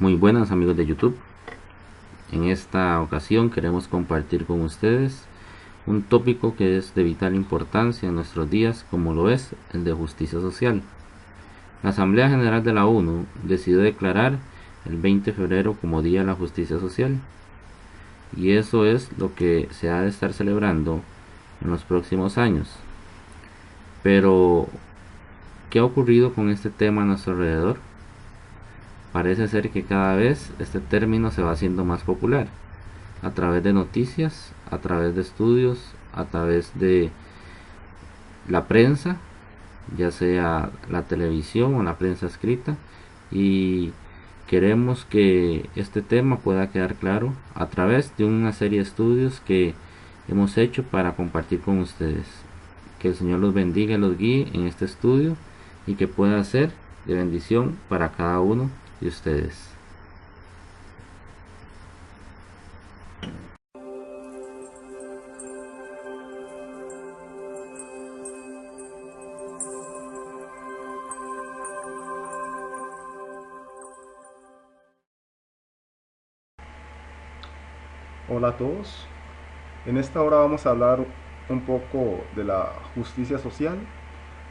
Muy buenas amigos de YouTube. En esta ocasión queremos compartir con ustedes un tópico que es de vital importancia en nuestros días, como lo es el de justicia social. La Asamblea General de la ONU decidió declarar el 20 de febrero como Día de la Justicia Social, y eso es lo que se ha de estar celebrando en los próximos años. Pero, ¿qué ha ocurrido con este tema a nuestro alrededor? Parece ser que cada vez este término se va haciendo más popular, a través de noticias, a través de estudios, a través de la prensa, ya sea la televisión o la prensa escrita, y queremos que este tema pueda quedar claro a través de una serie de estudios que hemos hecho para compartir con ustedes. Que el Señor los bendiga y los guíe en este estudio y que pueda ser de bendición para cada uno de ustedes. Hola a todos. En esta hora vamos a hablar un poco de la justicia social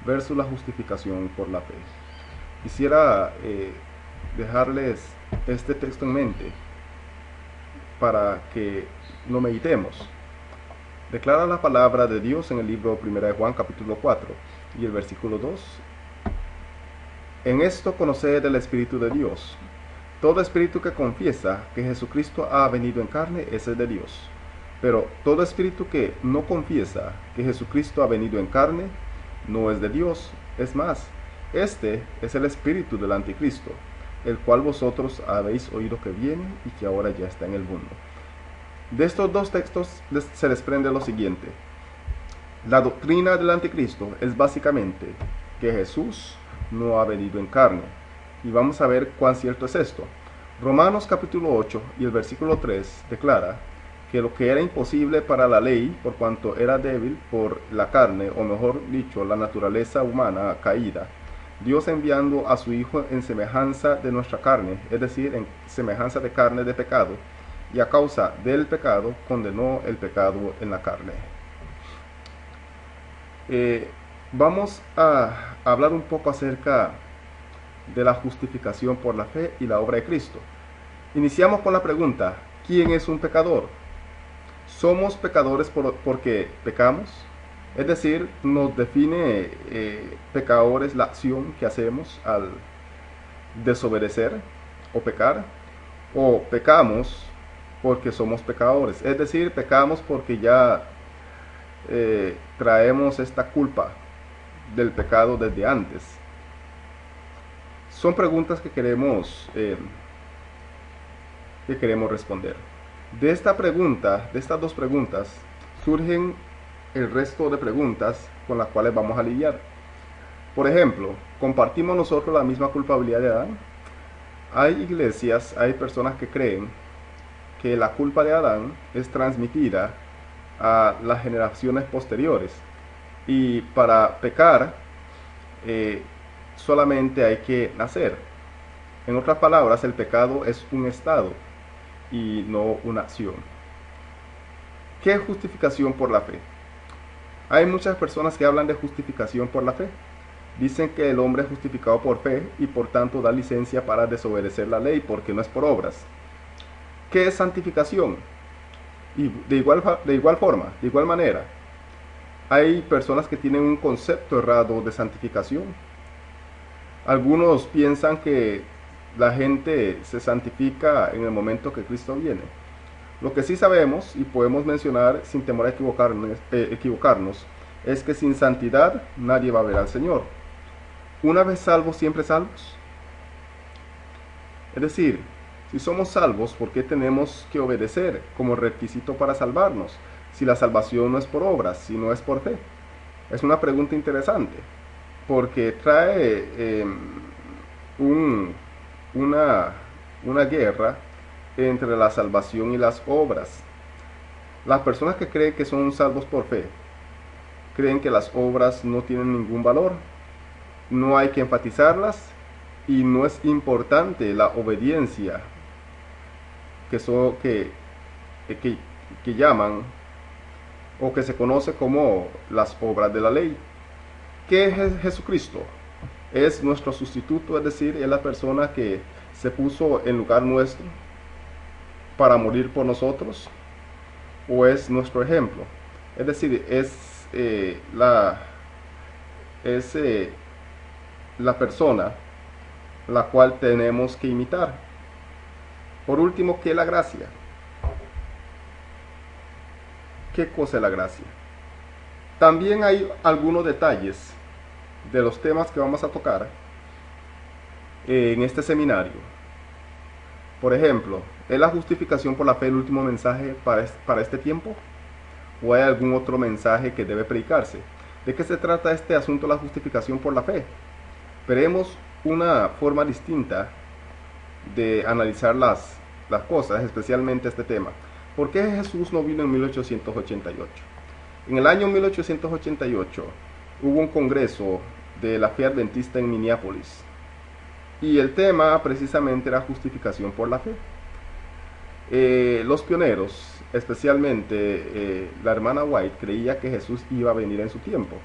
versus la justificación por la fe. Quisiera dejarles este texto en mente para que lo meditemos. Declara la palabra de Dios en el libro 1 de Juan capítulo 4 y el versículo 2. En esto conoced el Espíritu de Dios. Todo espíritu que confiesa que Jesucristo ha venido en carne es el de Dios. Pero todo espíritu que no confiesa que Jesucristo ha venido en carne no es de Dios. Es más, este es el espíritu del anticristo, el cual vosotros habéis oído que viene y que ahora ya está en el mundo. De estos dos textos se desprende lo siguiente. La doctrina del anticristo es básicamente que Jesús no ha venido en carne. Y vamos a ver cuán cierto es esto. Romanos capítulo 8 y el versículo 3 declara que lo que era imposible para la ley, por cuanto era débil por la carne, o mejor dicho, la naturaleza humana caída, Dios enviando a su Hijo en semejanza de nuestra carne, es decir, en semejanza de carne de pecado, y a causa del pecado condenó el pecado en la carne. Vamos a hablar un poco acerca de la justificación por la fe y la obra de Cristo. Iniciamos con la pregunta: ¿quién es un pecador? ¿Somos pecadores porque pecamos? Es decir, nos define pecadores la acción que hacemos al desobedecer o pecar, o pecamos porque somos pecadores, es decir, pecamos porque ya traemos esta culpa del pecado desde antes. Son preguntas que queremos responder. De esta pregunta, de estas dos preguntas, surgen el resto de preguntas con las cuales vamos a lidiar. Por ejemplo, ¿compartimos nosotros la misma culpabilidad de Adán? Hay iglesias, hay personas que creen que la culpa de Adán es transmitida a las generaciones posteriores, y para pecar solamente hay que nacer. En otras palabras, el pecado es un estado y no una acción. ¿Qué es justificación por la fe? Hay muchas personas que hablan de justificación por la fe. Dicen que el hombre es justificado por fe y por tanto da licencia para desobedecer la ley porque no es por obras. ¿Qué es santificación? Y de igual forma, de igual manera, hay personas que tienen un concepto errado de santificación. Algunos piensan que la gente se santifica en el momento que Cristo viene. Lo que sí sabemos y podemos mencionar sin temor a equivocarnos es que sin santidad nadie va a ver al Señor. Una vez salvos, siempre salvos. Es decir, si somos salvos, ¿por qué tenemos que obedecer como requisito para salvarnos? Si la salvación no es por obras, si no es por fe. Es una pregunta interesante, porque trae una guerra entre la salvación y las obras. Las personas que creen que son salvos por fe, creen que las obras no tienen ningún valor, no hay que enfatizarlas y no es importante la obediencia que, que llaman o que se conoce como las obras de la ley. ¿Qué es Jesucristo? Es nuestro sustituto, es decir, es la persona que se puso en lugar nuestro para morir por nosotros, o es nuestro ejemplo. Es decir, la persona la cual tenemos que imitar. Por último, ¿qué es la gracia? ¿Qué cosa es la gracia? También hay algunos detalles de los temas que vamos a tocar en este seminario. Por ejemplo, ¿es la justificación por la fe el último mensaje para este tiempo? ¿O hay algún otro mensaje que debe predicarse? ¿De qué se trata este asunto de la justificación por la fe? Veremos una forma distinta de analizar las cosas, especialmente este tema. ¿Por qué Jesús no vino en 1888? En el año 1888 hubo un congreso de la fe adventista en Minneapolis y el tema precisamente era justificación por la fe. Los pioneros, especialmente la hermana White, creía que Jesús iba a venir en su tiempo.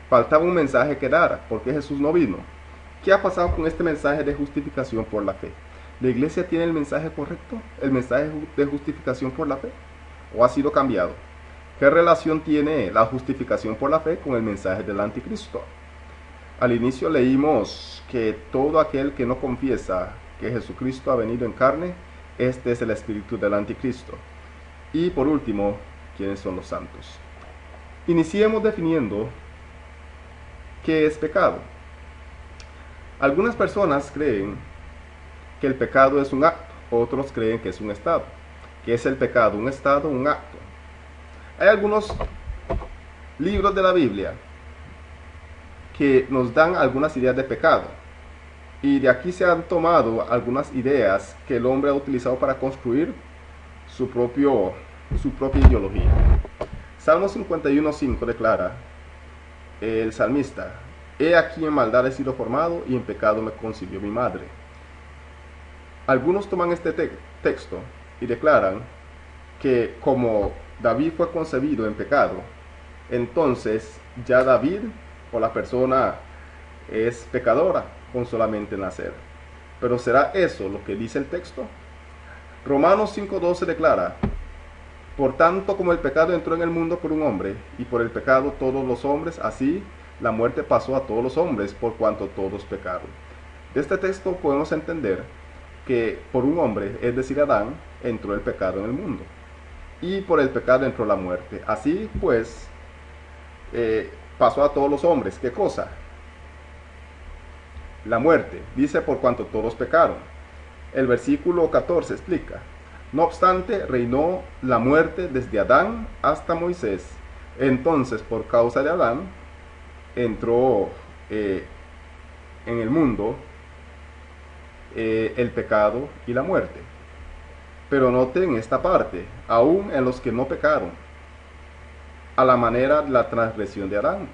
Faltaba un mensaje que dar. ¿Por qué Jesús no vino? ¿Qué ha pasado con este mensaje de justificación por la fe? ¿La iglesia tiene el mensaje correcto? ¿El mensaje de justificación por la fe? ¿O ha sido cambiado? ¿Qué relación tiene la justificación por la fe con el mensaje del anticristo? Al inicio leímos que todo aquel que no confiesa que Jesucristo ha venido en carne, este es el espíritu del anticristo. Y por último, ¿quiénes son los santos? Iniciemos definiendo qué es pecado. Algunas personas creen que el pecado es un acto, otros creen que es un estado. ¿Qué es el pecado? Un estado, un acto. Hay algunos libros de la Biblia que nos dan algunas ideas de pecado, y de aquí se han tomado algunas ideas que el hombre ha utilizado para construir su propia ideología. Salmo 51:5 declara el salmista: he aquí en maldad he sido formado y en pecado me concibió mi madre. Algunos toman este texto y declaran que como David fue concebido en pecado, entonces ya David o la persona es pecadora con solamente nacer. Pero ¿será eso lo que dice el texto? Romanos 5:12 declara: por tanto, como el pecado entró en el mundo por un hombre, y por el pecado todos los hombres, así la muerte pasó a todos los hombres, por cuanto todos pecaron. De este texto podemos entender que por un hombre, es decir, Adán, entró el pecado en el mundo, y por el pecado entró la muerte. Así pues, pasó a todos los hombres. ¿Qué cosa? La muerte. Dice: por cuanto todos pecaron. El versículo 14 explica: no obstante, reinó la muerte desde Adán hasta Moisés. Entonces, por causa de Adán, entró en el mundo el pecado y la muerte. Pero noten esta parte: aún en los que no pecaron, a la manera de la transgresión de Adán.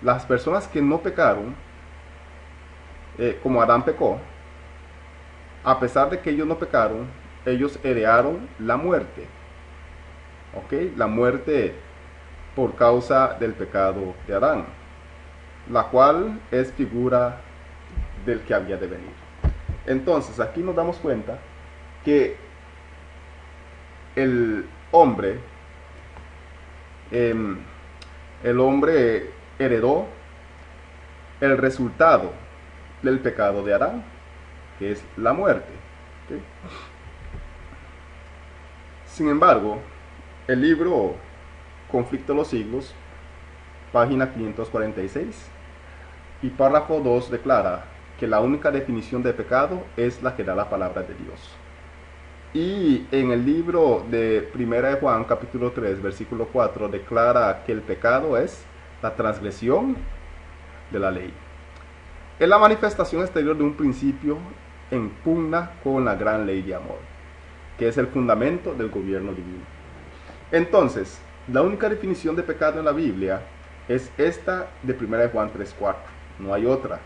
Las personas que no pecaron, como Adán pecó, a pesar de que ellos no pecaron, ellos heredaron la muerte. ¿Ok? La muerte por causa del pecado de Adán, la cual es figura del que había de venir. Entonces, aquí nos damos cuenta que el hombre heredó el resultado del pecado de Adán, que es la muerte. ¿Okay? Sin embargo, el libro Conflicto de los Siglos, página 546, y párrafo 2 declara que la única definición de pecado es la que da la palabra de Dios. Y en el libro de Primera de Juan, capítulo 3, versículo 4, declara que el pecado es la transgresión de la ley. Es la manifestación exterior de un principio en pugna con la gran ley de amor, que es el fundamento del gobierno divino. Entonces, la única definición de pecado en la Biblia es esta de 1 Juan 3:4. No hay otra.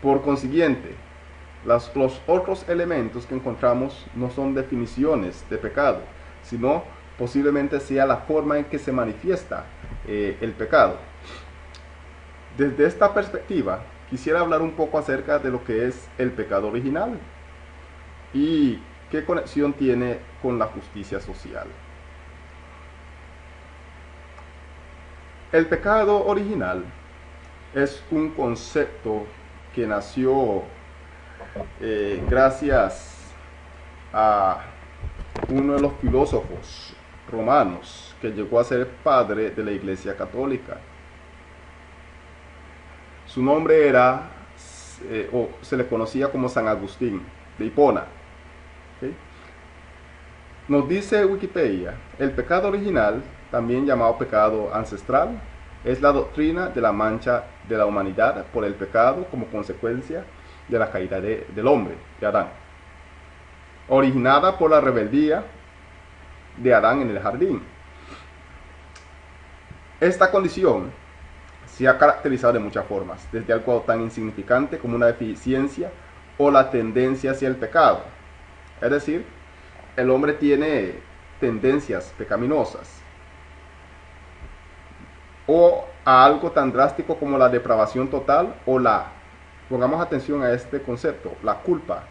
Por consiguiente, los otros elementos que encontramos no son definiciones de pecado, sino posiblemente sea la forma en que se manifiesta el pecado. Desde esta perspectiva, quisiera hablar un poco acerca de lo que es el pecado original y qué conexión tiene con la justicia social. El pecado original es un concepto que nació gracias a uno de los filósofos romanos que llegó a ser padre de la Iglesia Católica. Su nombre era, o se le conocía como San Agustín de Hipona. ¿Okay? Nos dice Wikipedia, el pecado original, también llamado pecado ancestral, es la doctrina de la mancha de la humanidad por el pecado como consecuencia de la caída del hombre, de Adán, originada por la rebeldía de Adán en el jardín. Esta condición se ha caracterizado de muchas formas, desde algo tan insignificante como una deficiencia o la tendencia hacia el pecado. Es decir, el hombre tiene tendencias pecaminosas, o a algo tan drástico como la depravación total o pongamos atención a este concepto, la culpa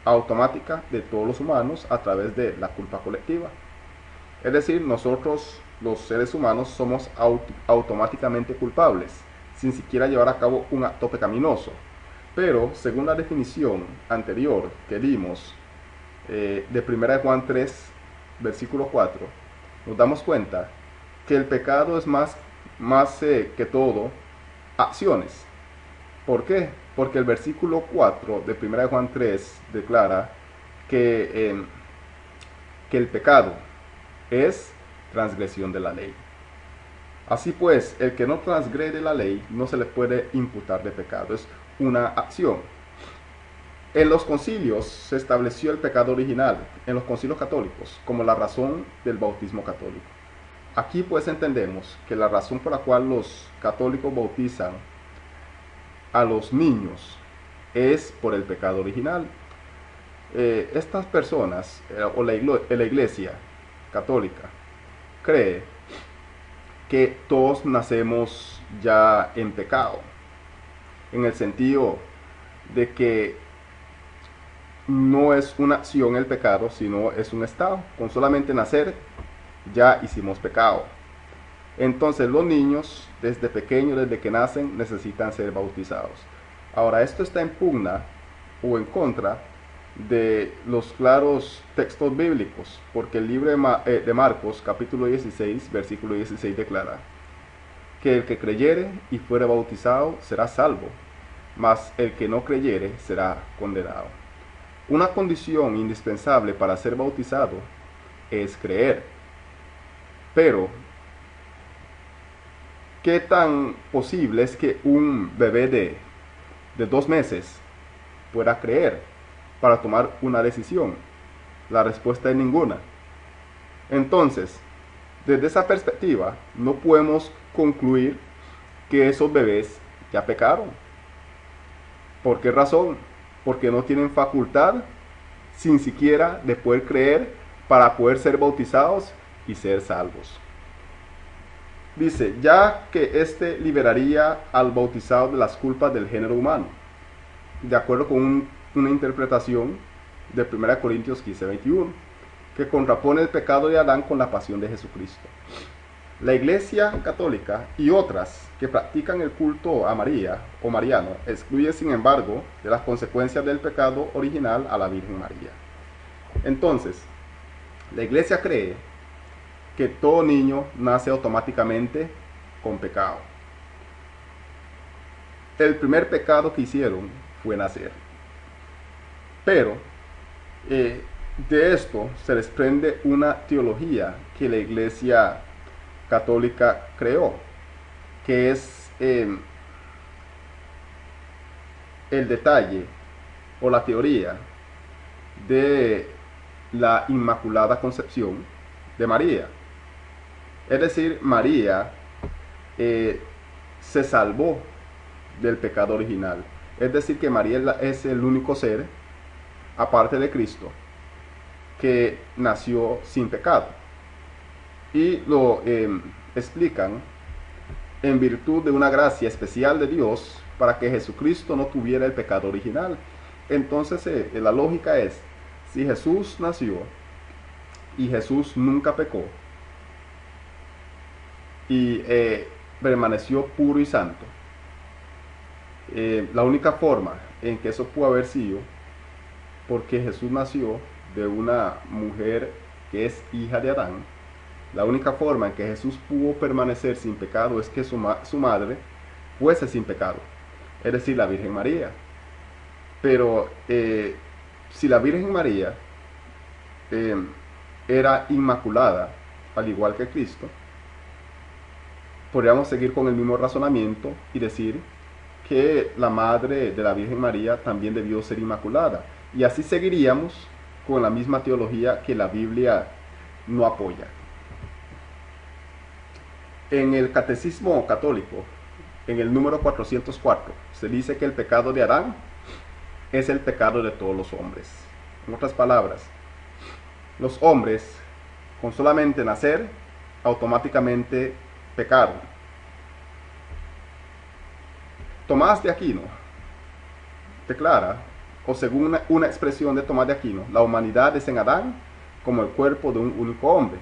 automática de todos los humanos a través de la culpa colectiva. Es decir, nosotros los seres humanos somos automáticamente culpables, sin siquiera llevar a cabo un acto pecaminoso. Pero, según la definición anterior que dimos de 1 Juan 3, versículo 4, nos damos cuenta que el pecado es más que todo acciones. ¿Por qué? Porque el versículo 4 de 1 Juan 3 declara que el pecado es transgresión de la ley. Así pues, el que no transgrede la ley no se le puede imputar de pecado, es una acción. En los concilios se estableció el pecado original, en los concilios católicos, como la razón del bautismo católico. Aquí pues entendemos que la razón por la cual los católicos bautizan a los niños es por el pecado original. Estas personas, o la iglesia católica, cree que todos nacemos ya en pecado, en el sentido de que no es una acción el pecado, sino es un estado. Con solamente nacer ya hicimos pecado. Entonces los niños desde pequeños, desde que nacen, necesitan ser bautizados. Ahora, esto está en pugna o en contra de los claros textos bíblicos, porque el libro de Marcos capítulo 16 versículo 16 declara que el que creyere y fuere bautizado será salvo, mas el que no creyere será condenado. Una condición indispensable para ser bautizado es creer. Pero ¿qué tan posible es que un bebé de 2 meses pueda creer para tomar una decisión? La respuesta es ninguna. Entonces, desde esa perspectiva, no podemos concluir que esos bebés ya pecaron. ¿Por qué razón? Porque no tienen facultad, sin siquiera de poder creer, para poder ser bautizados y ser salvos. Dice, ya que éste liberaría al bautizado de las culpas del género humano, de acuerdo con una interpretación de 1 Corintios 15, 21, que contrapone el pecado de Adán con la pasión de Jesucristo. La Iglesia Católica y otras que practican el culto a María o mariano excluyen, sin embargo, de las consecuencias del pecado original a la Virgen María. Entonces, la Iglesia cree que todo niño nace automáticamente con pecado. El primer pecado que hicieron fue nacer. Pero de esto se desprende una teología que la Iglesia Católica creó, que es el detalle o la teoría de la Inmaculada Concepción de María. Es decir, María se salvó del pecado original. Es decir, que María es el único ser, aparte de Cristo, que nació sin pecado. Y lo explican en virtud de una gracia especial de Dios para que Jesucristo no tuviera el pecado original. Entonces la lógica es, si Jesús nació y Jesús nunca pecó y permaneció puro y santo, la única forma en que eso pudo haber sido porque Jesús nació de una mujer que es hija de Adán. La única forma en que Jesús pudo permanecer sin pecado es que su madre fuese sin pecado, es decir, la Virgen María. Pero si la Virgen María era inmaculada, al igual que Cristo, podríamos seguir con el mismo razonamiento y decir que la madre de la Virgen María también debió ser inmaculada. Y así seguiríamos con la misma teología que la Biblia no apoya. En el Catecismo Católico, en el número 404, se dice que el pecado de Adán es el pecado de todos los hombres. En otras palabras, los hombres, con solamente nacer, automáticamente pecaron. Tomás de Aquino declara, o según una expresión de Tomás de Aquino, la humanidad es en Adán como el cuerpo de un único hombre.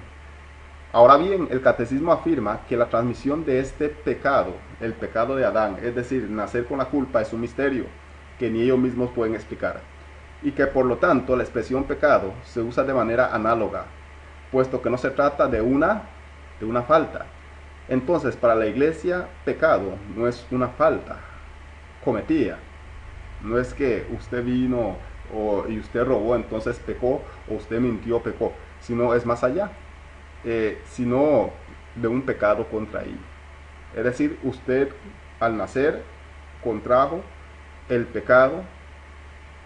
Ahora bien, el catecismo afirma que la transmisión de este pecado, el pecado de Adán, es decir, nacer con la culpa, es un misterio que ni ellos mismos pueden explicar, y que por lo tanto la expresión pecado se usa de manera análoga, puesto que no se trata de una falta. Entonces, para la Iglesia, pecado no es una falta cometida. No es que usted vino y usted robó, entonces pecó, o usted mintió, pecó, sino es más allá. Sino de un pecado contraído. Es decir, usted al nacer contrajo el pecado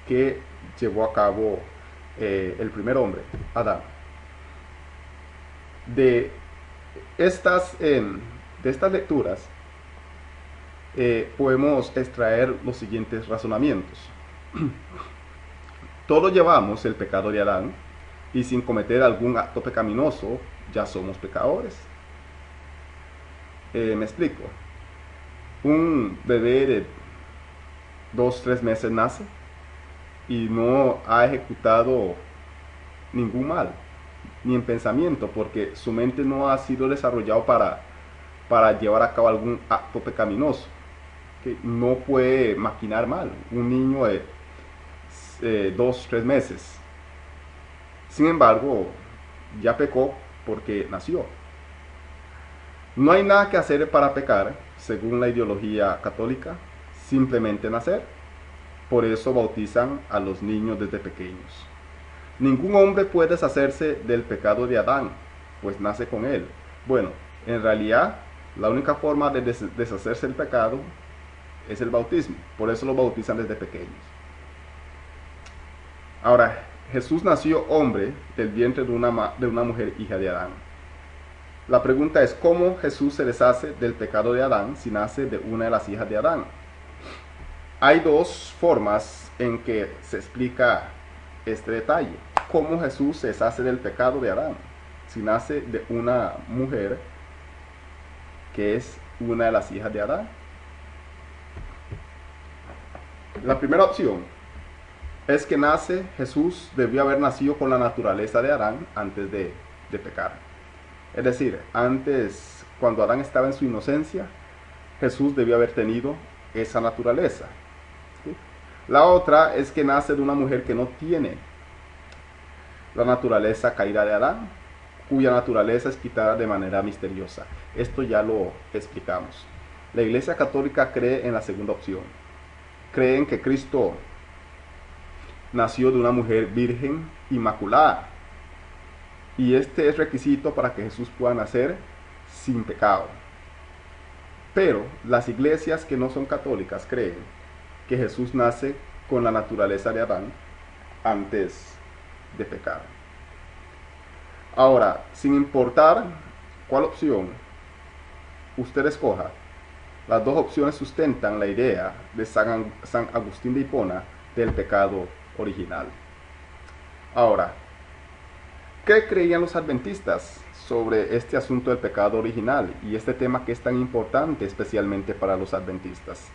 que llevó a cabo el primer hombre, Adán. De estas lecturas podemos extraer los siguientes razonamientos. Todos llevamos el pecado de Adán y sin cometer algún acto pecaminoso ya somos pecadores. Me explico. Un bebé de 2-3 meses nace y no ha ejecutado ningún mal, ni en pensamiento, porque su mente no ha sido desarrollado para llevar a cabo algún acto pecaminoso. Que no puede maquinar mal. Un niño de 2-3 meses. Sin embargo, ya pecó porque nació. No hay nada que hacer para pecar, según la ideología católica, simplemente nacer. Por eso bautizan a los niños desde pequeños. Ningún hombre puede deshacerse del pecado de Adán, pues nace con él. Bueno, en realidad, la única forma de deshacerse del pecado es el bautismo. Por eso lo bautizan desde pequeños. Ahora, Jesús nació hombre del vientre de una mujer hija de Adán. La pregunta es, ¿cómo Jesús se deshace del pecado de Adán si nace de una de las hijas de Adán? Hay dos formas en que se explica este detalle. ¿Cómo Jesús se deshace del pecado de Adán si nace de una mujer que es una de las hijas de Adán? La primera opción es que Jesús debió haber nacido con la naturaleza de Adán antes de pecar. Es decir, antes, cuando Adán estaba en su inocencia, Jesús debió haber tenido esa naturaleza. ¿Sí? La otra es que nace de una mujer que no tiene la naturaleza caída de Adán, cuya naturaleza es quitada de manera misteriosa. Esto ya lo explicamos. La Iglesia Católica cree en la segunda opción. Creen que Cristo nació de una mujer virgen inmaculada. Y este es requisito para que Jesús pueda nacer sin pecado. Pero las iglesias que no son católicas creen que Jesús nace con la naturaleza de Adán antes de pecar. Ahora, sin importar cuál opción usted escoja, Las dos opciones sustentan la idea de San Agustín de Hipona del pecado original. Ahora, ¿qué creían los adventistas sobre este asunto del pecado original y este tema que es tan importante especialmente para los adventistas?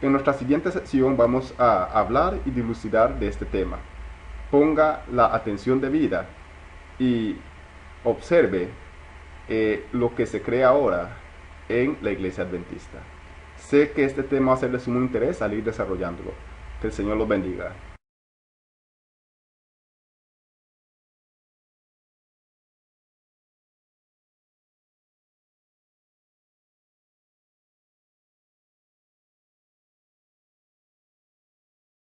En nuestra siguiente sección vamos a hablar y dilucidar de este tema. Ponga la atención debida y observe lo que se cree ahora en la iglesia adventista. Sé que este tema va a ser de sumo interés al ir desarrollándolo. Que el Señor los bendiga.